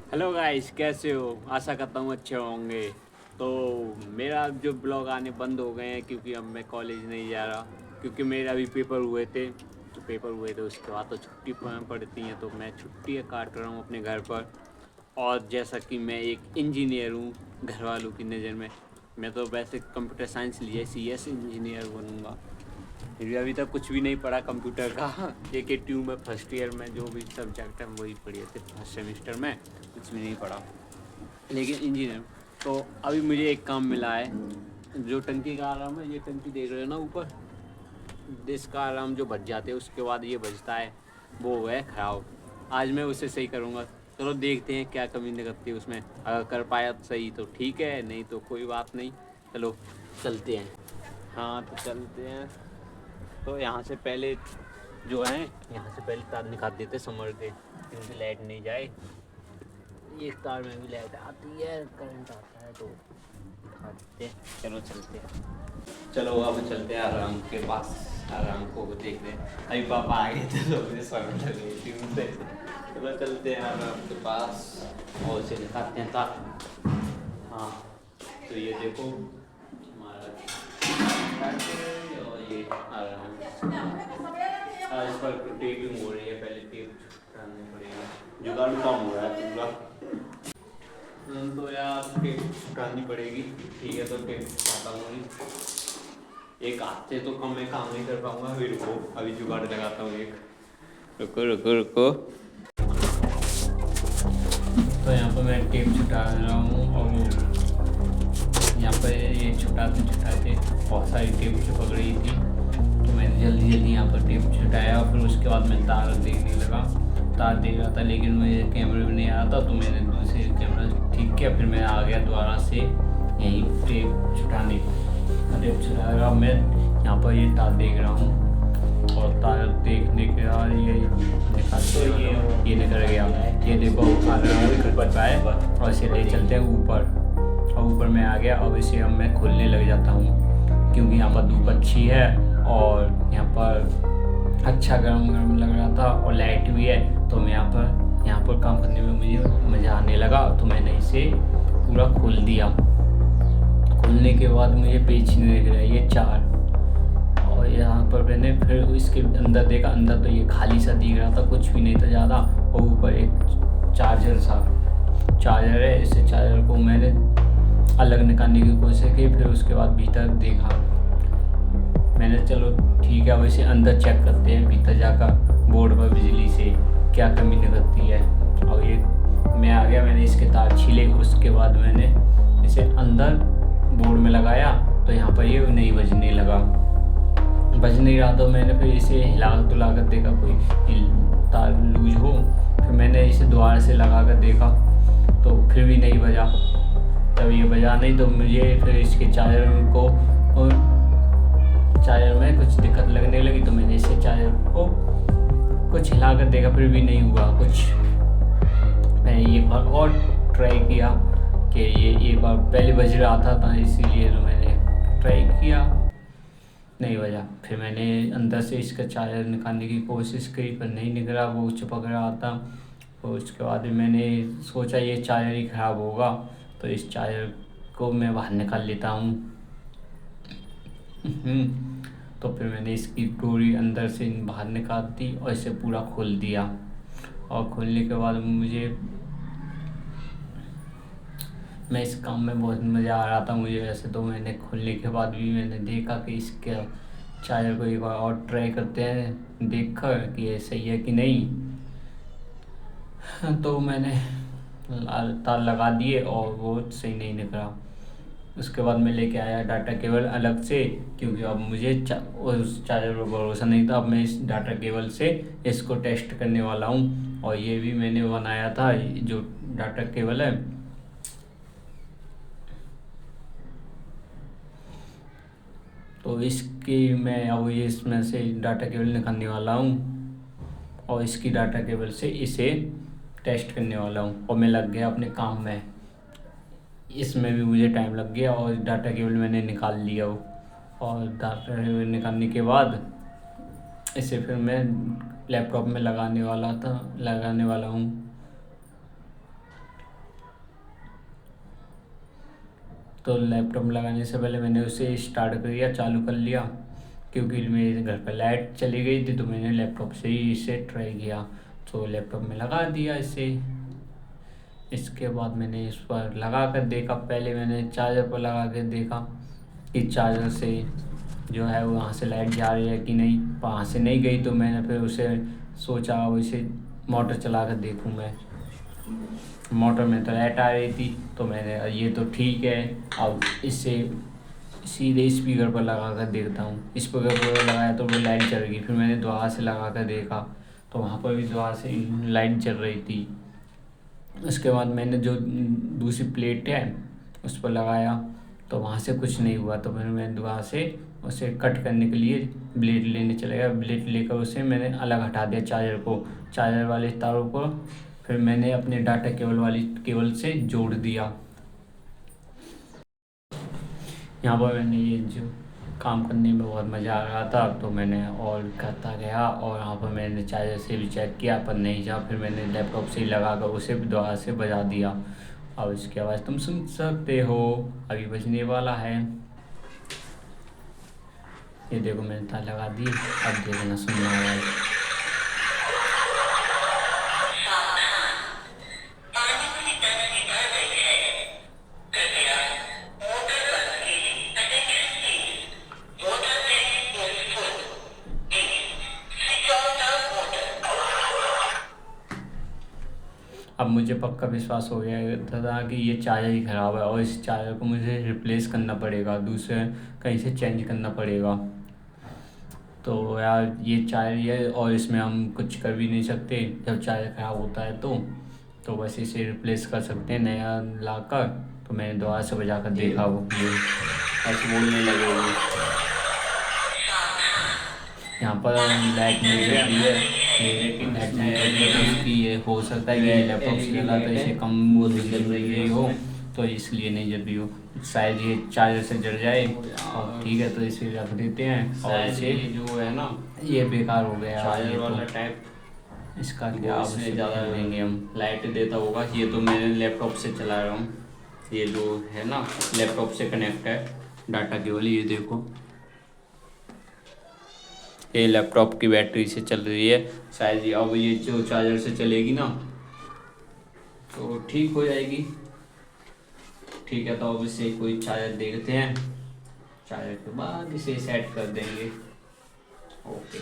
Hello guys, कैसे हो? आशा करता हूँ अच्छे होंगे। तो मेरा जो ब्लॉग आने बंद हो गए हैं क्योंकि अब मैं कॉलेज नहीं जा रहा, क्योंकि मेरे अभी पेपर हुए थे उसके बाद तो छुट्टी पड़ती हैं, तो मैं छुट्टी काट रहा हूँ अपने घर पर। और जैसा कि मैं एक इंजीनियर हूँ घर वालों की नज़र में, मैं तो वैसे कंप्यूटर साइंस लिए CS इंजीनियर बनूँगा। फिर भी अभी तक कुछ भी नहीं पढ़ा कंप्यूटर का। AKTU में फर्स्ट ईयर में जो भी सब्जेक्ट है वही पढ़े थे, फर्स्ट सेमेस्टर में कुछ भी नहीं पढ़ा। लेकिन इंजीनियर, तो अभी मुझे एक काम मिला है। जो टंकी का आराम है, ये टंकी देख रहे हो ना ऊपर, इसका आराम जो बच जाते हैं उसके बाद ये बचता है, वो है खराब। आज मैं उसे सही करूँगा। चलो देखते हैं क्या कमी निकलती है उसमें। अगर कर पाया तो सही तो ठीक है, नहीं तो कोई बात नहीं। चलो चलते हैं। हाँ तो चलते हैं। तो यहाँ से पहले जो है, यहाँ से पहले तार निकाल देते समर के, क्योंकि लाइट नहीं जाए। ये तार में भी लाइट आती है, करंट आता है तो उठा देते हैं। चलो चलते हैं। चलो अब चलते हैं आराम के पास। आराम को देख रहे हैं, अभी पापा आ गए थे तो मुझे समझ लग गई थी उनसे। चलो चलते हैं आराम के पास और उसे दिखाते हैं तार। हाँ तो ये देखो हमारा, और ये आराम। हाँ, इस पर टेपिंग हो रही है, पहले टेप करनी पड़ेगी, जुगाड़ काम हो रहा है पूरा। तो यार टेप छुटानी पड़ेगी। ठीक है तो टेप छुटाता हूँ एक हाथ से, तो कम मैं काम नहीं कर पाऊंगा। अभी रुको, अभी जुगाड़ लगाता हूँ एक। रुको रुको रुको। तो यहाँ पर मैं टेप छुटा रहा हूँ और यहाँ पर ये छुटाते छुटाते बहुत सारी टेप चिपक रही थी, तो मैंने जल्दी जल्दी यहाँ पर टेप छुटाया। फिर उसके बाद मैं तार देखने लगा, तार देख रहा था, लेकिन मुझे कैमरे में नहीं आ रहा था, तो मैंने दूसरे कैमरा ठीक किया। फिर मैं आ गया दोबारा से यहीं टेप छुटाने। टेप छुटा रहा मैं, यहाँ पर ये तार देख रहा हूँ, और तार देखने के बाद ये निकाल, तो ये निकल गया। ये देखो है, और इसे ले चलते हैं ऊपर। और ऊपर मैं आ गया, अब इसे अब मैं खोलने लग जाता हूँ, क्योंकि यहाँ पर धूप अच्छी है और यहाँ पर अच्छा गर्म गर्म लग रहा था और लाइट भी है। तो मैं यहाँ पर काम करने में मुझे मज़ा आने लगा, तो मैंने इसे पूरा खोल दिया। खोलने के बाद मुझे पेज नहीं दिख रहा है, ये 4। और यहाँ पर मैंने फिर इसके अंदर देखा, अंदर तो ये खाली सा दिख रहा था, कुछ भी नहीं था ज़्यादा। और ऊपर एक चार्जर है। इसे चार्जर को मैंने अलग निकालने की कोशिश की, फिर उसके बाद भीतर देखा मैंने। चलो ठीक है, वैसे अंदर चेक करते हैं भीतर जाकर बोर्ड पर बिजली से क्या कमी निकलती है। और ये मैं आ गया, मैंने इसके तार छीले, उसके बाद मैंने इसे अंदर बोर्ड में लगाया, तो यहाँ पर ये नहीं बजने लगा। बज नहीं रहा, तो मैंने फिर इसे हिला डुला कर देखा कोई तार लूज हो। फिर मैंने इसे दोबारा से लगा कर देखा, तो फिर भी नहीं बजा। तब ये बजा नहीं, तो मुझे फिर इसके चार्जर में कुछ दिक्कत लगने लगी, तो मैंने इसे चार्जर को कुछ हिला कर देखा, फिर भी नहीं हुआ कुछ। मैंने एक बार और ट्राई किया कि ये एक बार पहले बज रहा था इसीलिए तो मैंने ट्राई किया, नहीं बजा। फिर मैंने अंदर से इसका चार्जर निकालने की कोशिश की, पर नहीं निकला, वो चिपक रहा था। और उसके बाद मैंने सोचा ये चार्जर ही ख़राब होगा, तो इस चार्जर को मैं बाहर निकाल लेता हूँ। तो फिर मैंने इसकी डोरी अंदर से बाहर निकाल दी और इसे पूरा खोल दिया। और खोलने के बाद मैं इस काम में बहुत मज़ा आ रहा था मुझे। वैसे तो मैंने खोलने के बाद भी मैंने देखा कि इसके चार्जर को एक बार और ट्राई करते हैं, देख कर कि ये सही है कि नहीं। तो मैंने तार लगा दिए और वो सही नहीं निकला। उसके बाद मैं लेके आया डाटा केबल अलग से, क्योंकि अब मुझे उस चार्जर पर भरोसा नहीं था। अब मैं इस डाटा केबल से इसको टेस्ट करने वाला हूँ। और ये भी मैंने बनाया था, जो डाटा केबल है, तो इसकी मैं अब ये इसमें से डाटा केबल निकालने वाला हूँ और इसकी डाटा केबल से इसे टेस्ट करने वाला हूँ। और मैं लग गया अपने काम में। इसमें भी मुझे टाइम लग गया और डाटा केबल मैंने निकाल लिया हो। और डाटा केबल निकालने के बाद इसे फिर मैं लैपटॉप में लगाने वाला हूँ। तो लैपटॉप लगाने से पहले मैंने उसे स्टार्ट कर दिया, चालू कर लिया, क्योंकि मेरे घर पर लाइट चली गई थी। तो मैंने लैपटॉप से ही इसे ट्राई किया, तो लैपटॉप में लगा दिया इसे। इसके बाद मैंने इस पर लगा कर देखा, पहले मैंने चार्जर पर लगा कर देखा कि चार्जर से जो है वहाँ से लाइट जा रही है कि नहीं। वहाँ से नहीं गई, तो मैंने फिर उसे सोचा अब इसे मोटर चला कर देखूँ मैं। मोटर में तो लाइट आ रही थी, तो मैंने ये तो ठीक है, अब इसे सीधे स्पीकर पर लगा कर देखता हूँ। स्पीकर पर लगाया तो वो लाइट चल गई। फिर मैंने दोबारा से लगा कर देखा, तो वहाँ पर भी दोबारा से लाइट चल रही थी। उसके बाद मैंने जो दूसरी प्लेट है उस पर लगाया, तो वहाँ से कुछ नहीं हुआ। तो फिर मैं दोबारा से उसे कट करने के लिए ब्लेड लेने चला गया। ब्लेड लेकर उसे मैंने अलग हटा दिया चार्जर को, चार्जर वाले तारों को फिर मैंने अपने डाटा केबल वाली केबल से जोड़ दिया। यहाँ पर मैंने ये जो काम करने में बहुत मज़ा आ रहा था, तो मैंने और करता गया, और यहाँ पर मैंने चार्जर से भी चेक किया पर नहीं जा। फिर मैंने लैपटॉप से ही लगा कर उसे भी दोबारा से बजा दिया। अब इसकी आवाज़ तुम सुन सकते हो, अभी बजने वाला है। ये देखो मैंने तार लगा दी, अब देखना सुनना आवाज़। अब मुझे पक्का विश्वास हो गया था कि ये चार्जर ही ख़राब है, और इस चार्जर को मुझे रिप्लेस करना पड़ेगा, दूसरे कहीं से चेंज करना पड़ेगा। तो यार ये चार्जर है, और इसमें हम कुछ कर भी नहीं सकते जब चार्जर ख़राब होता है। तो बस इसे रिप्लेस कर सकते हैं नया लाकर। तो मैंने दोबारा से बजा कर देखा, वो ये ऐसे बोलने लगेगी। यहाँ पर लाइट नहीं जल रही है, लेकिन लाइट नहीं जल रही है इसकी ये हो सकता है कि लैपटॉप से जला तो इसे कम वो जल रही हो, तो इसलिए नहीं जल रही हो। शायद ये चार्जर से जल जाए, और ठीक है तो इसे रख देते हैं। और इसे जो है ना ये बेकार हो गया चार्जर वाला टाइप, इसका क्या अब से ज़्यादा देंगे हम, लाइट देता होगा। ये तो मैं लैपटॉप से चला रहा हूँ, ये जो है ना लैपटॉप से कनेक्ट है डाटा केबल, ये देखो ये लैपटॉप की बैटरी से चल रही है। शायद ये अब ये जो चार्जर से चलेगी ना तो ठीक हो जाएगी। ठीक है, तो अब इसे कोई चार्जर देखते हैं, चार्जर के बाद इसे सेट कर देंगे। ओके।